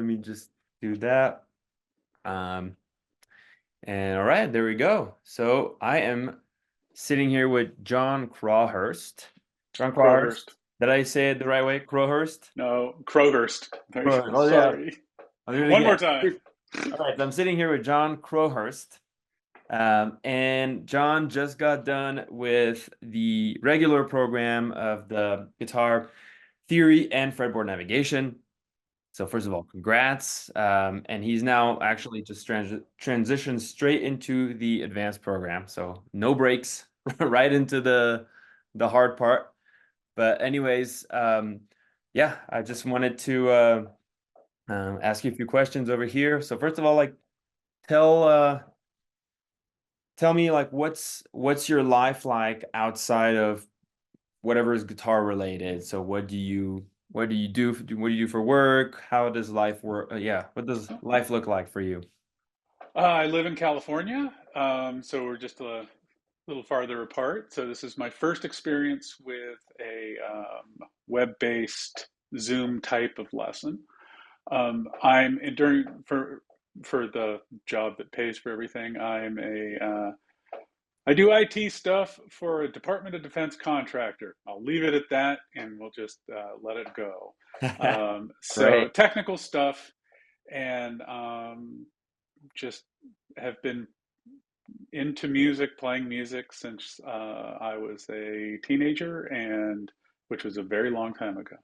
Let me just do that. Um, and all right, there we go. So I am sitting here with John Crowhurst. John Crowhurst. Crowhurst. Did I say it the right way? Crowhurst? No, Crowhurst. Crowhurst. Oh yeah, Sorry. I'll do it One more again. time. All right, so I'm sitting here with John Crowhurst. And John just got done with the regular program of the guitar theory and fretboard navigation. So first of all, congrats. And he's now actually just transitioned straight into the advanced program. So no breaks, right into the hard part. But anyways, yeah, I just wanted to ask you a few questions over here. So first of all, like tell tell me like what's your life like outside of whatever is guitar related. So what do you do? What do you do for work? How does life work? Yeah, what does life look like for you? I live in California, so we're just a little farther apart. So this is my first experience with a web-based Zoom type of lesson. I'm in, during for the job that pays for everything. I do IT stuff for a Department of Defense contractor. I'll leave it at that, and we'll just let it go. So Great. technical stuff, and just have been into music, playing music since I was a teenager, and which was a very long time ago.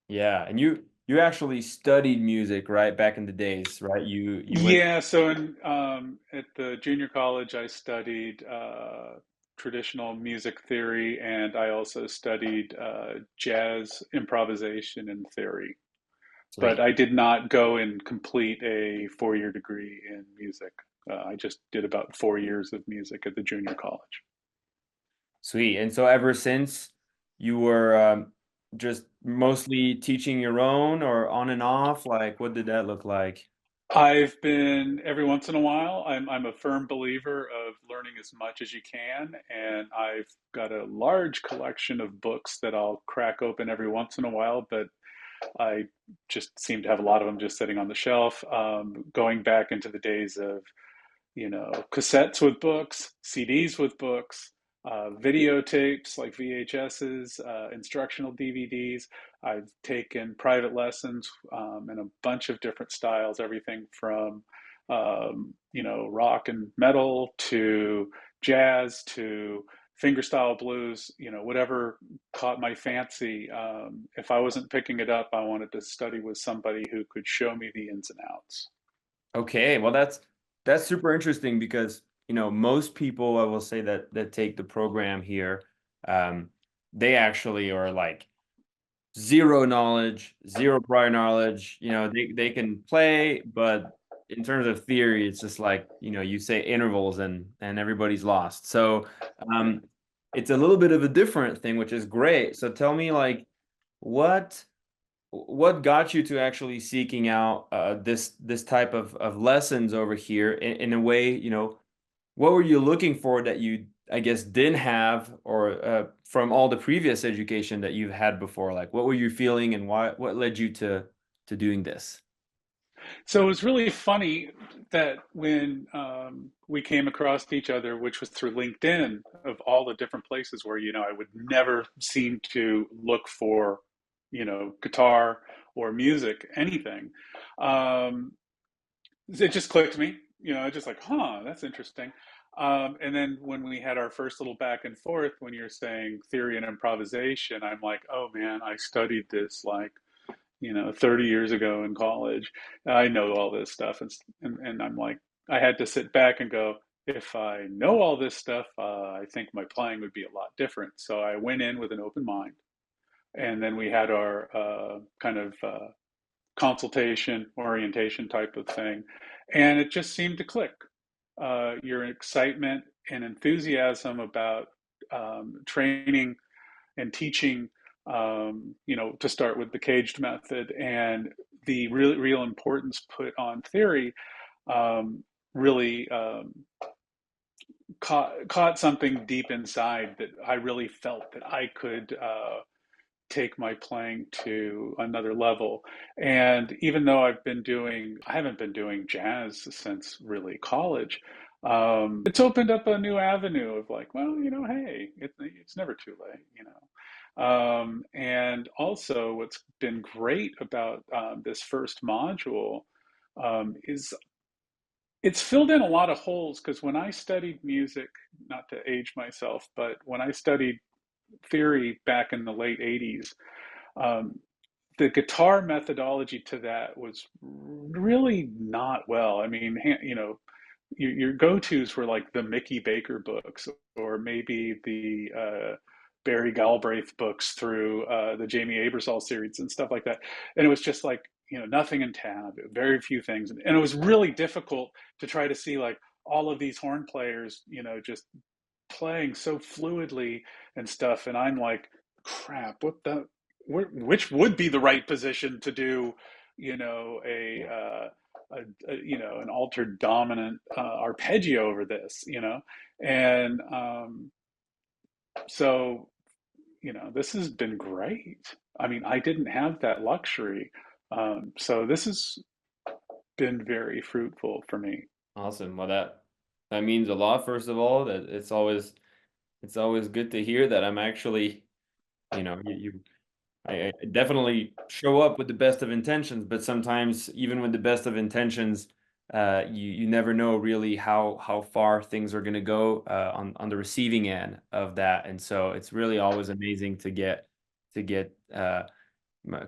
Yeah, and you actually studied music, right? Back in the days, right? You went. Yeah, so in at the junior college, I studied traditional music theory, and I also studied jazz improvisation and theory. But Sweet. I did not go and complete a four-year degree in music. I just did about 4 years of music at the junior college. Sweet. And so ever since you were just mostly teaching your own or on and off, like what did that look like? I've been every once in a while. I'm a firm believer of learning as much as you can, and I've got a large collection of books that I'll crack open every once in a while, but I just seem to have a lot of them just sitting on the shelf. Going back into the days of cassettes with books, CDs with books, videotapes like VHSs, instructional DVDs. I've taken private lessons in a bunch of different styles, everything from rock and metal to jazz to fingerstyle blues, whatever caught my fancy. If I wasn't picking it up, I wanted to study with somebody who could show me the ins and outs. Okay, well that's super interesting because most people I will say that take the program here, um, they actually are like zero knowledge, zero prior knowledge. They can play, but in terms of theory, it's just like, you say intervals and everybody's lost. So um, it's a little bit of a different thing, which is great. So tell me like what what got you to actually seeking out this type of lessons over here in a way, what were you looking for that you, I guess, didn't have or from all the previous education that you've had before? Like, what were you feeling and what led you to doing this? So it was really funny that when we came across each other, which was through LinkedIn, of all the different places where, I would never seem to look for, guitar or music, anything. Um, it just clicked to me, just like, huh, that's interesting. And then when we had our first little back and forth, when you're saying theory and improvisation, I'm like, oh man, I studied this like 30 years ago in college. I know all this stuff. And I'm like, I had to sit back and go, if I know all this stuff, I think my playing would be a lot different. So I went in with an open mind. And then we had our kind of consultation, orientation type of thing. And it just seemed to click. Your excitement and enthusiasm about training and teaching, to start with the caged method and the real importance put on theory, really caught something deep inside that I really felt that I could take my playing to another level. And even though I haven't been doing jazz since really college. It's opened up a new avenue of like, well, hey, it's never too late. And also, what's been great about this first module is it's filled in a lot of holes because when I studied music, not to age myself, but when I studied theory back in the late 80s, um, the guitar methodology to that was really not well. I mean, your go-tos were like the Mickey Baker books or maybe the Barry Galbraith books through the Jamie Abersol series and stuff like that. And it was just like, nothing in tab, very few things. And it was really difficult to try to see like all of these horn players, just playing so fluidly and stuff. And I'm like, crap, which would be the right position to do, an altered dominant arpeggio over this, and so this has been great. I mean, I didn't have that luxury, so this has been very fruitful for me. Awesome. Well, that means a lot. First of all, that it's always good to hear that I'm actually, I definitely show up with the best of intentions, but sometimes even with the best of intentions, you never know really how far things are going to go on the receiving end of that, and so it's really always amazing to get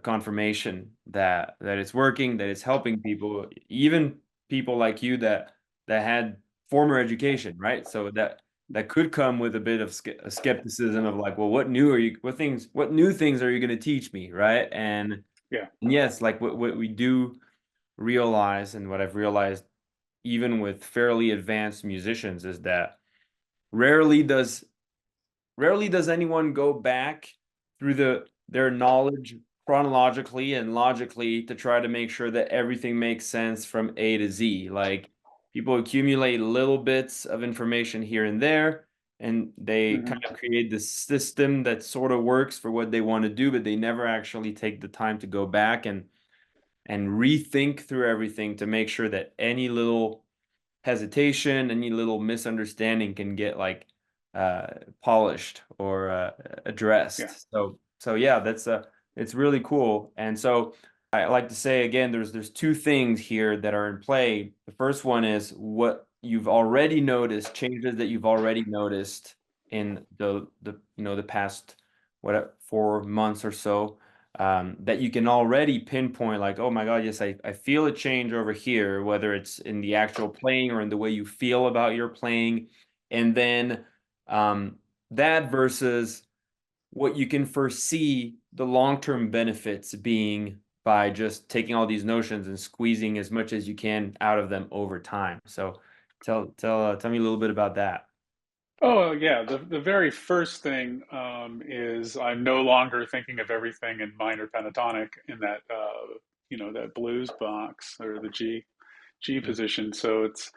confirmation that it's working, that it's helping people, even people like you that had former education, right? So that could come with a bit of skepticism of like, well, what new things are you going to teach me, right? Yeah. And yes, like what we do realize, and what I've realized even with fairly advanced musicians, is that rarely does rarely does anyone go back through their knowledge chronologically and logically to try to make sure that everything makes sense from A to Z. Like people accumulate little bits of information here and there, and they kind Hmm. of create this system that sort of works for what they want to do, but they never actually take the time to go back and rethink through everything to make sure that any little hesitation, any little misunderstanding can get like uh, polished or Yeah. addressed. So yeah, that's it's really cool. And so I like to say again, there's two things here that are in play. The first one is what you've already noticed, changes that you've already noticed in the past 4 months or so, that you can already pinpoint like, oh my God, yes, I feel a change over here, whether it's in the actual playing or in the way you feel about your playing. And then that versus what you can foresee the long-term benefits being by just taking all these notions and squeezing as much as you can out of them over time. So tell me a little bit about that. Oh, yeah. The very first thing is I'm no longer thinking of everything in minor pentatonic in that that blues box or the G position. So it's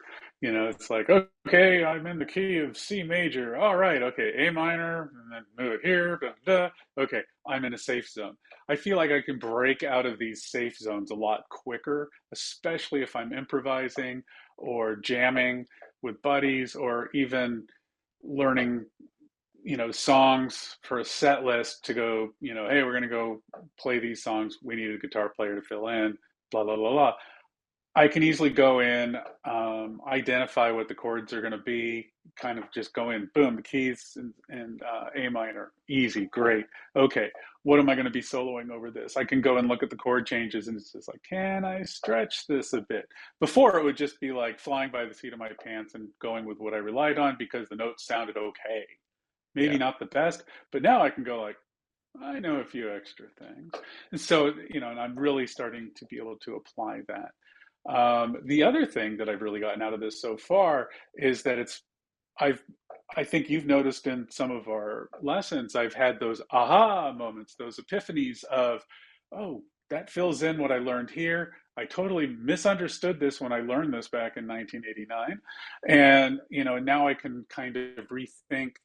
like, okay, I'm in the key of C major. All right, okay, A minor, and then move it here. Blah, blah. Okay, I'm in a safe zone. I feel like I can break out of these safe zones a lot quicker, especially if I'm improvising or jamming with buddies or even learning songs for a set list to go, hey, we're going to go play these songs. We need a guitar player to fill in, blah, blah, blah, blah. I can easily go in, identify what the chords are going to be, kind of just go in, boom, the keys and A minor, easy, great. Okay, what am I going to be soloing over this? I can go and look at the chord changes and it's just like, can I stretch this a bit? Before it would just be like flying by the seat of my pants and going with what I relied on because the notes sounded okay. Maybe Yeah. not the best, but now I can go like, I know a few extra things. And so, and I'm really starting to be able to apply that. The other thing that I've really gotten out of this so far is that I've, I think you've noticed in some of our lessons, I've had those aha moments, those epiphanies of, oh, that fills in what I learned here. I totally misunderstood this when I learned this back in 1989. And, now I can kind of rethink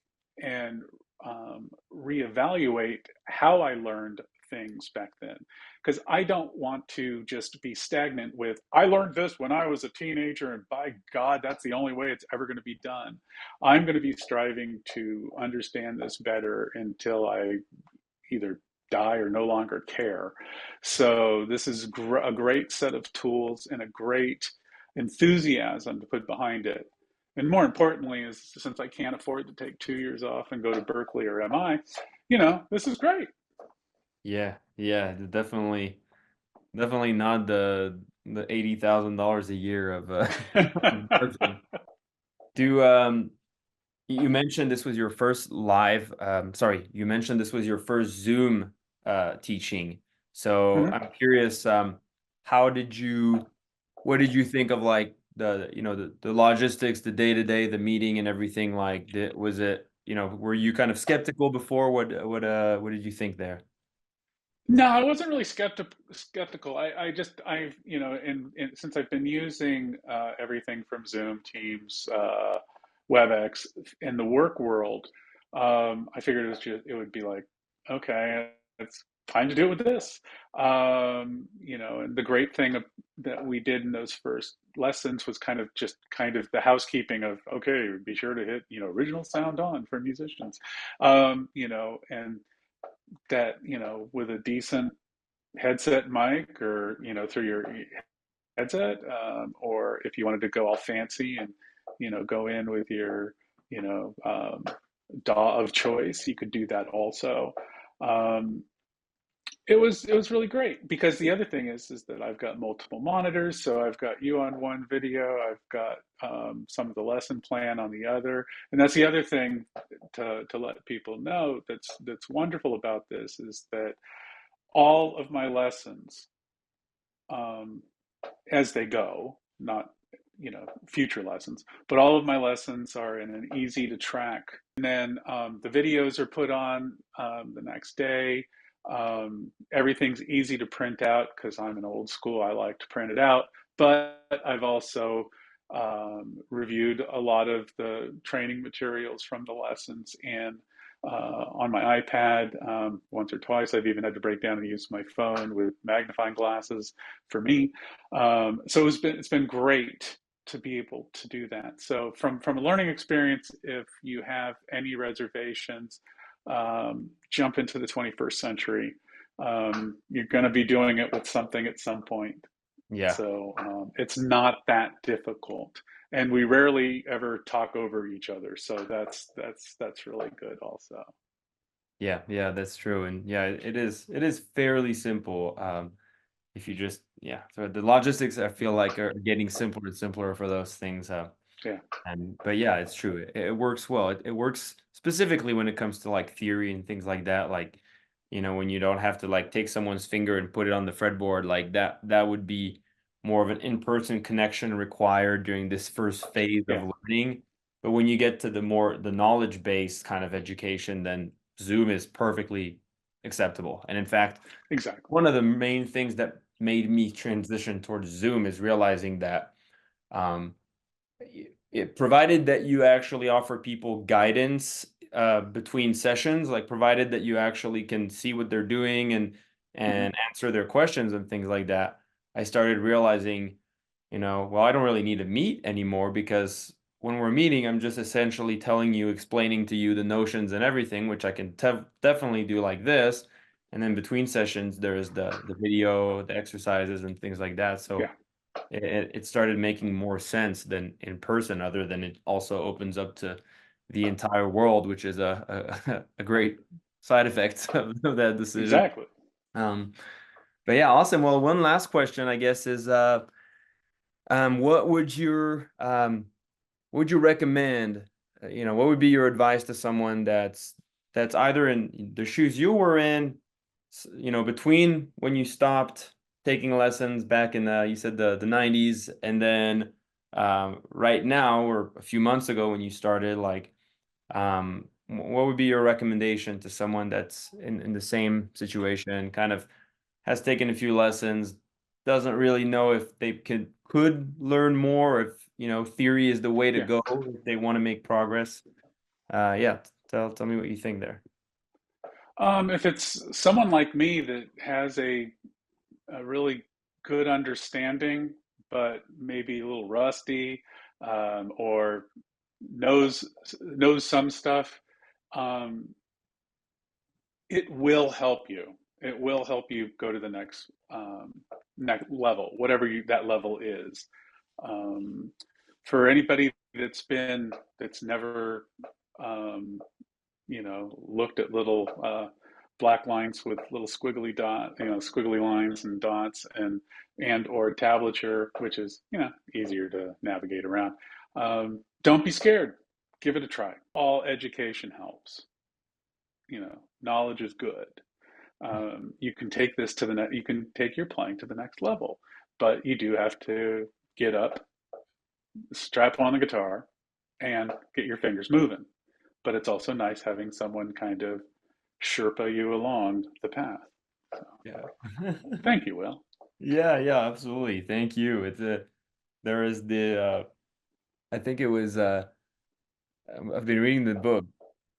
and reevaluate how I learned things back then. Because I don't want to just be stagnant with, I learned this when I was a teenager, and by God, that's the only way it's ever going to be done. I'm going to be striving to understand this better until I either die or no longer care. So this is a great set of tools and a great enthusiasm to put behind it. And more importantly, is since I can't afford to take 2 years off and go to Berkeley or MI, this is great. Yeah, yeah, definitely, definitely not the $80,000 a year of marketing. Do you mentioned this was your first live, sorry, you mentioned this was your first Zoom teaching. So Mhm. I'm curious, how did you, what did you think of like the logistics, the day-to-day, the meeting and everything like that? Was it, were you kind of skeptical before? What did you think there? No, I wasn't really skeptical. Since I've been using everything from Zoom, Teams, WebEx in the work world, I figured it would be like, okay, it's time to do it with this. And the great thing that we did in those first lessons was kind of the housekeeping of, okay, be sure to hit, original sound on for musicians, and that, with a decent headset mic, or through your headset, or if you wanted to go all fancy and go in with your you know um, DAW of choice, you could do that also. um, it was really great, because the other thing is that I've got multiple monitors, so I've got you on one video, I've got some of the lesson plan on the other. And that's the other thing to let people know, that's wonderful about this, is that all of my lessons, um, as they go, not future lessons, but all of my lessons are in an easy to track. And then the videos are put on the next day. Everything's easy to print out, because I'm an old school. I like to print it out. But I've also reviewed a lot of the training materials from the lessons, and on my iPad, once or twice. I've even had to break down and use my phone with magnifying glasses for me. So it's been great to be able to do that. So from a learning experience, if you have any reservations, jump into the 21st century. You're going to be doing it with something at some point. Yeah. So it's not that difficult, and we rarely ever talk over each other. So that's really good also. Yeah, yeah, that's true. And yeah, it is fairly simple. If you just, yeah, so the logistics I feel like are getting simpler and simpler for those things. Yeah, And but yeah, it's true. It works well. It works specifically when it comes to like theory and things like that. Like, when you don't have to like take someone's finger and put it on the fretboard like that, that would be more of an in-person connection required during this first phase of yeah, learning. But when you get to the knowledge-based kind of education, then Zoom is perfectly acceptable. And in fact, exactly. one of the main things that made me transition towards Zoom is realizing that um, it provided that you actually offer people guidance between sessions, like provided that you actually can see what they're doing Hmm. and answer their questions and things like that. I started realizing, well, I don't really need to meet anymore, because when we're meeting, I'm just essentially telling you, explaining to you the notions and everything, which I can definitely do like this. And then between sessions, there's the video, the exercises, and things like that. So Yeah, it started making more sense than in person, other than it also opens up to the entire world, which is a great side effect of that decision. exactly. Um, but yeah, awesome. Well, one last question, I guess, is what would you recommend? What would be your advice to someone that's either in the shoes you were in, between when you stopped taking lessons back in you said the 90s, and then right now, or a few months ago when you started, like, what would be your recommendation to someone that's in the same situation, kind of has taken a few lessons, doesn't really know if they could learn more, if theory is the way to Yeah. go if they want to make progress. Yeah, Tell me what you think there. If it's someone like me that has a really good understanding, but maybe a little rusty, or knows some stuff, um, it will help you. It will help you go to the next level, whatever that level is. Um, for anybody that's never um, looked at little black lines with little squiggly squiggly lines and dots and or tablature, which is easier to navigate around. Don't be scared. Give it a try. All education helps. Knowledge is good. You can take this to the next. You can take your playing to the next level, but you do have to get up, strap on the guitar, and get your fingers moving. But it's also nice having someone kind of Sherpa you along the path. So, Yeah. thank you, Will. Yeah, yeah, absolutely. Thank you. There is I think it was I've been reading the book,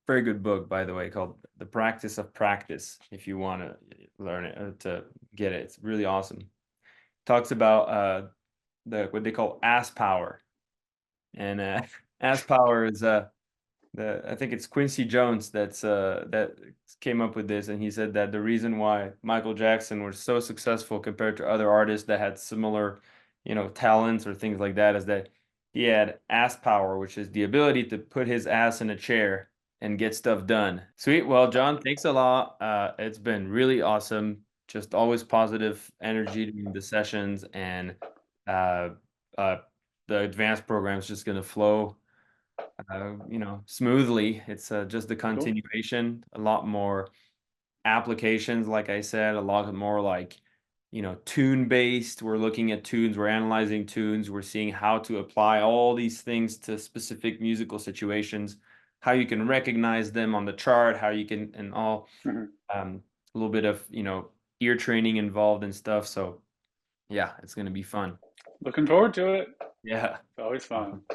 very good book by the way, called The Practice of Practice, if you want to learn it to get it. It's really awesome. Talks about the what they call ass power. And ass power is I think it's Quincy Jones that came up with this, and he said that the reason why Michael Jackson was so successful compared to other artists that had similar, talents or things like that is that he had ass power, which is the ability to put his ass in a chair and get stuff done. Sweet. Well, John, thanks a lot. It's been really awesome. Just always positive energy during the sessions, and uh, uh, the advanced program is just going to flow smoothly. It's just the Cool. continuation, a lot more applications, like I said, a lot more like, tune based. We're looking at tunes, we're analyzing tunes, we're seeing how to apply all these things to specific musical situations, how you can recognize them on the chart, how you can, and all Mhm. a little bit of, ear training involved and stuff. So, yeah, it's going to be fun. Looking forward to it. Yeah. It's always fun.